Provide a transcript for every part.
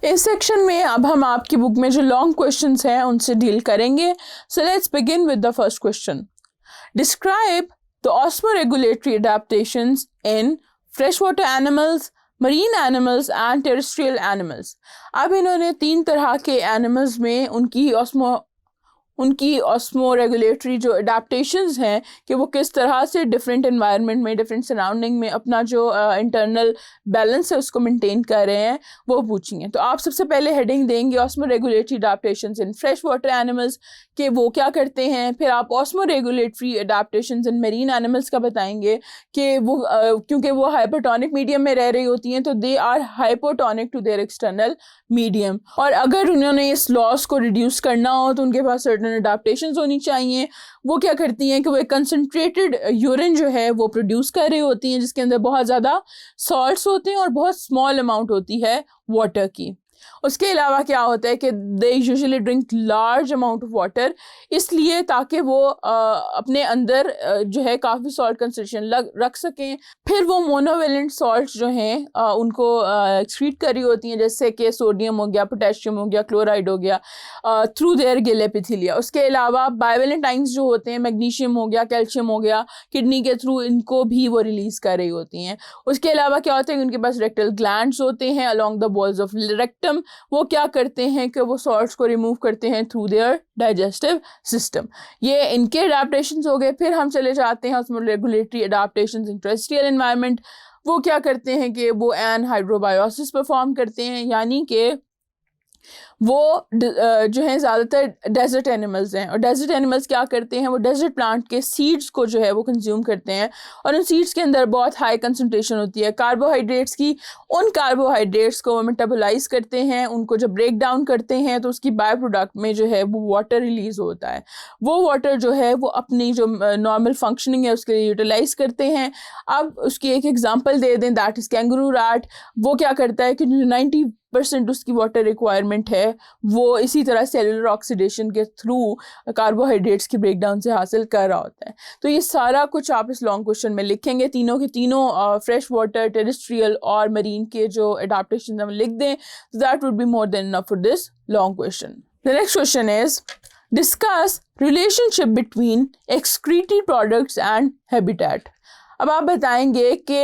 इस सेक्शन में अब हम आपकी बुक में जो लॉन्ग क्वेश्चंस हैं उनसे डील करेंगे. So let's begin with the first question. Describe the osmoregulatory adaptations in fresh water animals, marine animals and terrestrial animals. अब इन्होंने 3 तरह के एनिमल्स में उनकी ऑस्मो रेगुलेटरी जो अडेप्टेशंस हैं कि वो किस तरह से डिफरेंट एनवायरनमेंट में, डिफरेंट सराउंडिंग में अपना जो इंटरनल बैलेंस है उसको मेंटेन कर रहे हैं वो पूछी हैं. तो आप सबसे पहले हेडिंग देंगे osmo regulatory adaptations in fresh water animals कि वो क्या करते हैं. फिर आप ऑस्मो रेगुलेटरी अडेप्टेशंस इन मेरीन एनिमल्स का बताएंगे कि वो क्योंकि वो हाइपोटोनिक मीडियम में रह रही होती हैं तो they are hypotonic to their external medium, और अगर उन्होंने इस लॉस को रिड्यूस करना हो तो उनके पास सर्टेन अडेप्टेशंस होनी चाहिए. वो क्या करती हैं कि वो एक कंसनट्रेटेड यूरिन जो है वो प्रोड्यूस कर रही होती हैं जिसके अंदर बहुत ज़्यादा सॉल्ट्स होते हैं और बहुत स्मॉल अमाउंट होती है वाटर की. उसके अलावा क्या होता है कि they usually drink large amount of water, इसलिए ताकि वो अपने अंदर जो है काफ़ी सॉल्ट कंसंट्रेशन रख सकें. फिर वो मोनोवेलेंट सॉल्ट्स जो हैं उनको एक्सक्रीट कर रही होती हैं, जैसे कि सोडियम हो गया, पोटेशियम हो गया, क्लोराइड हो गया, थ्रू देयर गिल एपिथेलिया. उसके अलावा बाइवेलेंट आयंस जो होते हैं, मैग्नीशियम हो गया, कैल्शियम हो गया, किडनी के थ्रू इनको भी वो रिलीज़ कर रही होती हैं. उसके अलावा क्या होता है कि उनके पास रेक्टल ग्लैंड्स होते हैं along the walls of rectum. वो क्या करते हैं कि वो सॉल्ट्स को रिमूव करते हैं थ्रू देयर डाइजेस्टिव सिस्टम. ये इनके अडेप्टेशंस हो गए. फिर हम चले जाते हैं उसमें regulatory adaptations in terrestrial environment. वो क्या करते हैं कि वो एनहाइड्रोबायोसिस परफॉर्म करते हैं, यानी कि वो जो है ज़्यादातर डेजर्ट एनिमल्स हैं. और डेजर्ट एनिमल्स क्या करते हैं, वो डेजर्ट प्लांट के सीड्स को जो है वो कंज्यूम करते हैं और उन सीड्स के अंदर बहुत हाई कंसंट्रेशन होती है कार्बोहाइड्रेट्स की. उन कार्बोहाइड्रेट्स को वो मेटाबोलाइज करते हैं, उनको जब ब्रेक डाउन करते हैं तो उसकी बाय प्रोडक्ट में जो है वो वाटर रिलीज़ होता है. वो वाटर जो है वो अपनी जो नॉर्मल फंक्शनिंग है उसके लिए यूटिलाइज करते हैं. अब उसकी एक एग्जांपल दे दें, दैट इज़ कैंगरू रैट. वो क्या करता है कि जो 90% उसकी वाटर रिक्वायरमेंट है वो इसी तरह सेलुलर ऑक्सीडेशन के थ्रू कार्बोहाइड्रेट्स की ब्रेकडाउन से हासिल कर रहा होता है. तो ये सारा कुछ आप इस लॉन्ग क्वेश्चन में लिखेंगे. तीनों के तीनों फ्रेश वाटर, टेरेस्ट्रियल और मरीन के जो अडेप्टेशन हम लिख दें तो that would be more than enough for this long question. The next question is discuss relationship between excretory products and habitat. अब आप बताएंगे कि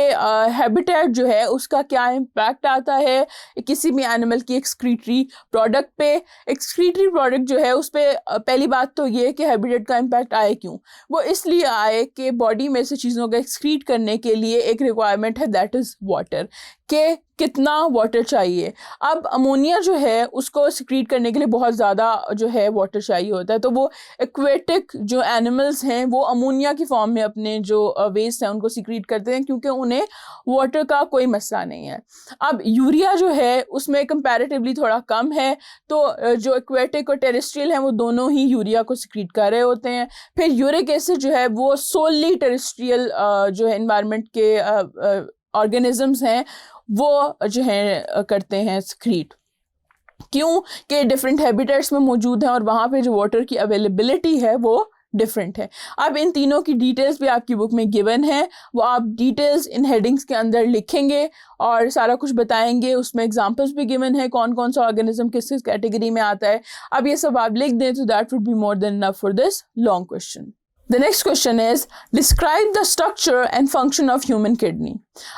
हैबिटेट जो है उसका क्या इम्पैक्ट आता है किसी भी एनिमल की एक्सक्रीटरी प्रोडक्ट पे. एक्सक्रीटरी प्रोडक्ट जो है उस पर पहली बात तो ये कि हैबिटेट का इम्पैक्ट आए क्यों. वो इसलिए आए कि बॉडी में से चीज़ों को एक्सक्रीट करने के लिए एक रिक्वायरमेंट है, दैट इज़ वाटर, के कितना वाटर चाहिए. अब अमोनिया जो है उसको सिक्रीट करने के लिए बहुत ज़्यादा जो है वाटर चाहिए होता है. तो वो एक्वेटिक जो एनिमल्स हैं वो अमोनिया की फॉर्म में अपने जो वेस्ट हैं उनको सिक्रीट करते हैं क्योंकि उन्हें वाटर का कोई मसला नहीं है. अब यूरिया जो है उसमें कंपैरेटिवली थोड़ा कम है, तो जो एक्वेटिक और टेरेस्ट्रियल हैं वो दोनों ही यूरिया को सिक्रीट कर रहे होते हैं. फिर यूरिक एसिड जो है वो सोली टेरेस्ट्रियल जो है एनवायरनमेंट के ऑर्गेनिजम्स हैं वो जो है करते हैं सिक्रीट. क्यों कि डिफरेंट हैबिटेट्स में मौजूद हैं और वहाँ पे जो वाटर की अवेलेबिलिटी है वो डिफरेंट है. अब इन तीनों की डिटेल्स भी आपकी बुक में गिवन है, वो आप डिटेल्स इन हेडिंग्स के अंदर लिखेंगे और सारा कुछ बताएंगे. उसमें एग्जांपल्स भी गिवन है कौन कौन सा ऑर्गेनिज्म किस किस कैटेगरी में आता है. अब ये सब आप लिख दें तो that would be more than enough for this long question. The next question is describe the structure and function of human kidney.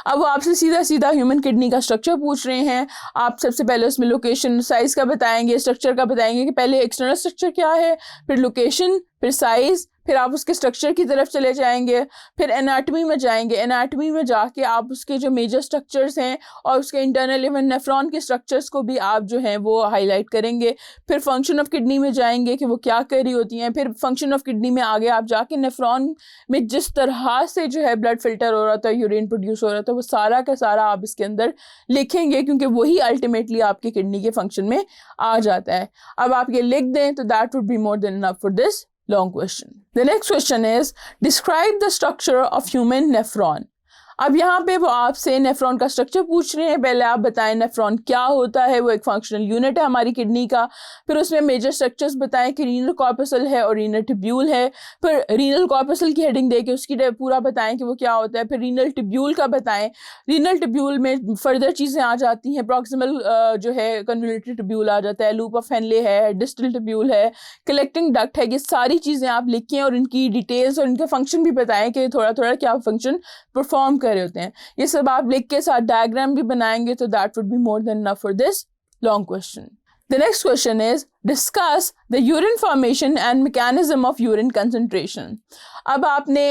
अब वो आपसे सीधा सीधा ह्यूमन किडनी का स्ट्रक्चर पूछ रहे हैं. आप सबसे पहले उसमें लोकेशन, साइज़ का बताएंगे, स्ट्रक्चर का बताएंगे कि पहले एक्सटर्नल स्ट्रक्चर क्या है, फिर लोकेशन, फिर साइज़, फिर आप उसके स्ट्रक्चर की तरफ चले जाएंगे, फिर एनाटमी में जाएंगे. एनाटमी में जाके आप उसके जो मेजर स्ट्रक्चर्स हैं और उसके इंटरनल इवन नेफ्रॉन के स्ट्रक्चर्स को भी आप जो हैं वो हाईलाइट करेंगे. फिर फंक्शन ऑफ किडनी में जाएंगे कि वो क्या कर रही होती हैं. फिर फंक्शन ऑफ किडनी में आगे आप जाके नेफ्रॉन में जिस तरह से जो है ब्लड फिल्टर हो रहा था, यूरिन प्रोड्यूस हो रहा था, वो सारा का सारा आप इसके अंदर लिखेंगे क्योंकि वही अल्टीमेटली आपके किडनी के फंक्शन में आ जाता है. अब आप ये लिख दें तो that would be more than enough for this long question. The next question is describe the structure of human nephron. अब यहाँ पे वो आपसे नेफ्रॉन का स्ट्रक्चर पूछ रहे हैं। पहले आप बताएं नेफ्रॉन क्या होता है, वो एक फंक्शनल यूनिट है हमारी किडनी का। फिर उसमें मेजर स्ट्रक्चर्स बताएं कि रीनल कॉर्पसल है और रीनल ट्यूब्यूल है। फिर रीनल कॉर्पसल की हेडिंग देके उसकी पूरा बताएं कि वो क्या होता है। फिर रीनल ट्यूब्यूल का बताएं। रीनल ट्यूब्यूल में फर्दर चीज़ें आ जाती हैं, प्रॉक्सिमल जो है कन्वोल्यूटेड ट्यूब्यूल आ जाता है, लूप ऑफ हेनले है, डिस्टल ट्यूब्यूल है, कलेक्टिंग डक्ट है। ये सारी चीज़ें आप लिखें और इनकी डिटेल्स और इनके फंक्शन भी बताएं कि थोड़ा थोड़ा क्या फंक्शन परफॉर्म कर रहे होते हैं। ये सब आप लिख के साथ डायग्राम भी बनाएंगे तो that would be more than enough for this long question. The next question is discuss the urine formation and mechanism of urine concentration. अब आपने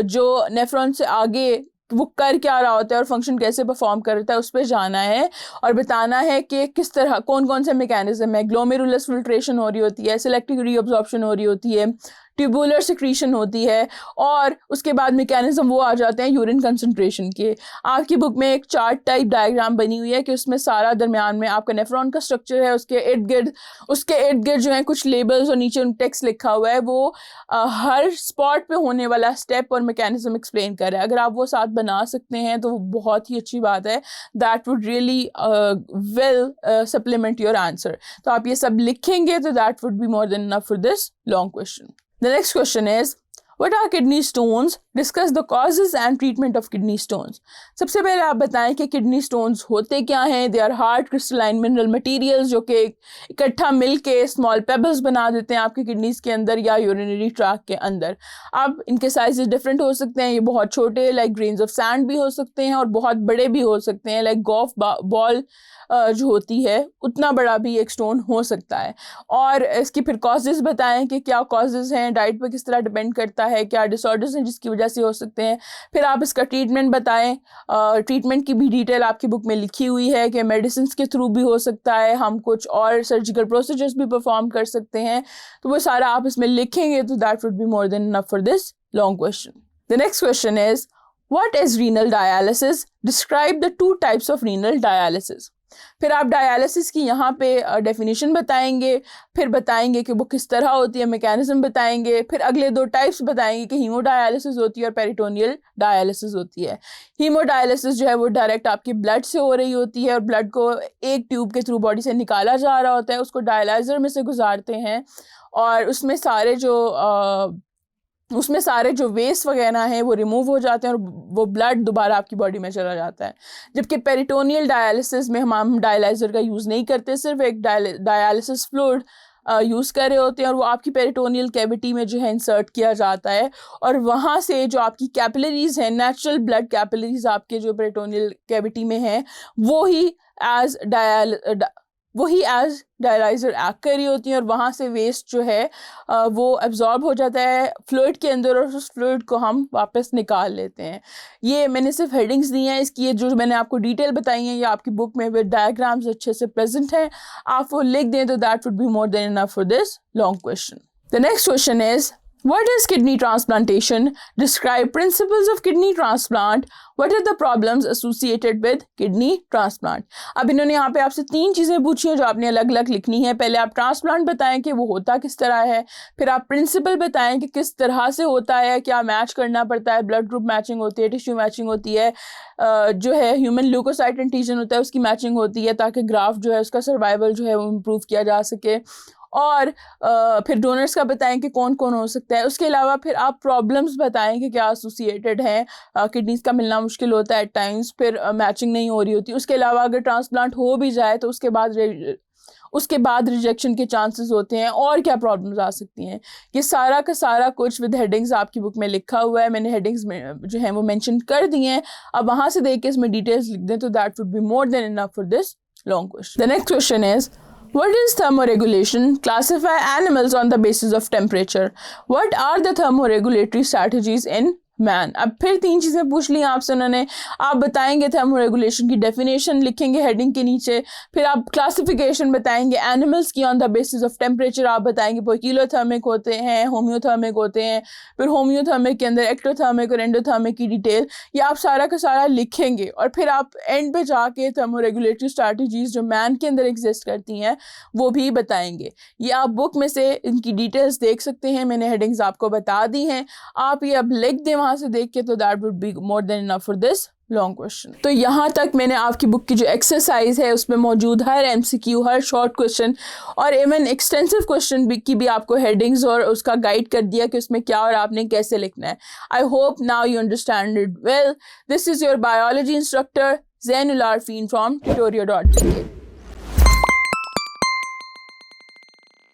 जो नेफ्रॉन से आगे वो कर क्या रहा होता है और फंक्शन कैसे परफॉर्म करता है उस पर जाना है और बताना है कि किस तरह कौन कौन से मैकेनिज्म है। ग्लोमेरुलस फिल्ट्रेशन हो रही होती है, सिलेक्टिव रीअब्जॉर्प्शन हो रही होती है, ट्यूबुलर सिक्रीशन होती है और उसके बाद मैकेनिज्म वो आ जाते हैं यूरिन कंसंट्रेशन के। आपकी बुक में एक चार्ट टाइप डायग्राम बनी हुई है कि उसमें सारा दरमियान में आपका नेफ्रॉन का स्ट्रक्चर है, उसके इर्द गिर्द जो है कुछ लेबल्स और नीचे टेक्स्ट लिखा हुआ है। वो हर स्पॉट पे होने वाला स्टेप और मैकेनिज्म एक्सप्लेन कर रहा है। अगर आप वो साथ बना सकते हैं तो बहुत ही अच्छी बात है। That would really well supplement your answer. तो आप ये सब लिखेंगे तो that would be more than enough for this long question. The next question is, what are kidney stones? Discuss the causes and treatment of kidney stones. सबसे पहले आप बताएं कि किडनी स्टोन्स होते क्या हैं। They are hard crystalline mineral materials जो कि इकट्ठा मिलके स्मॉल पेबल्स बना देते हैं आपकी किडनीज के अंदर या यूरिनरी ट्रैक्ट के अंदर। अब इनके साइजेस डिफरेंट हो सकते हैं। ये बहुत छोटे लाइक ग्रेन्स ऑफ सैंड भी हो सकते हैं और बहुत बड़े भी हो सकते हैं लाइक गोल्फ बॉल जो होती है उतना बड़ा भी एक स्टोन हो सकता है। और इसकी फिर कॉजेज़ बताएं कि क्या कॉजेज़ हैं, डाइट पर किस तरह डिपेंड करता है, क्या डिसऑर्डर्स हैं जिसकी वजह से हो सकते हैं। फिर आप इसका ट्रीटमेंट बताएं। ट्रीटमेंट की भी डिटेल आपकी बुक में लिखी हुई है कि मेडिसिन के थ्रू भी हो सकता है, हम कुछ और सर्जिकल प्रोसीजर्स भी परफॉर्म कर सकते हैं। तो वो सारा आप इसमें लिखेंगे तो that would be more than enough for this long question. The next question is, what is renal dialysis? Describe the two types of renal dialysis. फिर आप डायलिसिस की यहाँ पे डेफिनेशन बताएंगे, फिर बताएंगे कि वो किस तरह होती है, मैकेनिज्म बताएंगे, फिर अगले दो टाइप्स बताएंगे कि हीमोडायलिसिस होती है और पेरिटोनियल डायलिसिस होती है। हीमोडायलिसिस जो है वो डायरेक्ट आपके ब्लड से हो रही होती है और ब्लड को एक ट्यूब के थ्रू बॉडी से निकाला जा रहा होता है, उसको डायलाइजर में से गुजारते हैं और उसमें सारे जो वेस्ट वगैरह हैं वो रिमूव हो जाते हैं और वो ब्लड दोबारा आपकी बॉडी में चला जाता है। जबकि पेरिटोनियल डायलिसिस में हम डायलाइजर का यूज़ नहीं करते, सिर्फ एक डायलिसिस फ्लूइड यूज़ कर रहे होते हैं और वो आपकी पेरिटोनियल कैविटी में जो है इंसर्ट किया जाता है और वहाँ से जो आपकी कैपिलरीज़ हैं, नेचुरल ब्लड कैपिलरीज़ आपके जो पेरिटोनियल कैविटी में हैं, वही एज डायलाइजर एक्ट कर रही होती हैं और वहाँ से वेस्ट जो है वो एब्जॉर्ब हो जाता है फ्लूइड के अंदर और उस फ्लूइड को हम वापस निकाल लेते हैं। ये मैंने सिर्फ हेडिंग्स दी हैं, इसकी ये जो मैंने आपको डिटेल बताई है ये आपकी बुक में विद डायग्राम्स अच्छे से प्रेजेंट हैं। आप वो लिख दें तो that would be more than enough for this long question. The next question is, what is kidney transplantation? Describe principles of kidney transplant. What are the problems associated with kidney transplant? अब इन्होंने यहाँ पे आपसे 3 चीज़ें पूछी हैं जो आपने अलग अलग लिखनी है। पहले आप ट्रांसप्लांट बताएं कि वो होता किस तरह है, फिर आप प्रिंसिपल बताएं कि किस तरह से होता है, क्या मैच करना पड़ता है, ब्लड ग्रुप मैचिंग होती है, टिश्यू मैचिंग होती है, जो है ह्यूमन ल्यूकोसाइट एंटीजन होता है उसकी मैचिंग होती है ताकि ग्राफ्ट जो है उसका सर्वाइवल जो है वो इम्प्रूव किया जा सके। और फिर डोनर्स का बताएं कि कौन कौन हो सकता है। उसके अलावा फिर आप प्रॉब्लम्स बताएं कि क्या एसोसिएटेड हैं। किडनीज का मिलना मुश्किल होता है एट टाइम्स, फिर मैचिंग नहीं हो रही होती। उसके अलावा अगर ट्रांसप्लांट हो भी जाए तो उसके बाद रिजेक्शन के चांसेस होते हैं और क्या प्रॉब्लम्स आ सकती हैं। ये सारा का सारा कुछ विद हेडिंग्स आपकी बुक में लिखा हुआ है। मैंने हेडिंग्स में जो है वो मेंशन कर दिए हैं। अब वहाँ से देख के इसमें डिटेल्स लिख दें तो that would be more than enough for this long question. The next question is, what is thermoregulation? Classify animals on the basis of temperature. What are the thermoregulatory strategies in man. अब फिर 3 चीज़ें पूछ ली आपसे उन्होंने। आप बताएंगे thermoregulation की definition लिखेंगे हेडिंग के नीचे, फिर आप क्लासिफिकेशन बताएंगे एनिमल्स की on the basis of temperature. आप बताएंगे पोइकिलोथर्मिक होते हैं, होम्योथर्मिक होते हैं, फिर होम्योथर्मिक के अंदर एक्टोथर्मिक और एंडोथर्मिक की डिटेल, ये आप सारा का सारा लिखेंगे और फिर आप एंड पे जाके थर्मोरेगुलेटरी स्ट्रैटेजीज जो मैन के अंदर एग्जिस्ट करती हैं वो भी बताएंगे। ये आप बुक में से इनकी डिटेल्स देख सकते हैं, मैंने हेडिंग्स आपको बता दी हैं। आप ये अब लिख दें वहाँ से देख के तो that would be more than enough for this long question. तो यहाँ तक मैंने आपकी बुक की जो एक्सरसाइज है उसमें मौजूद हर एमसीक्यू, हर शॉर्ट क्वेश्चन और इवन एक्सटेंसिव क्वेश्चन की भी आपको हेडिंग्स और उसका गाइड कर दिया कि उसमें क्या और आपने कैसे लिखना है। I hope now you understand it well. This is your biology instructor Zainul Arfin from tutoria.gk.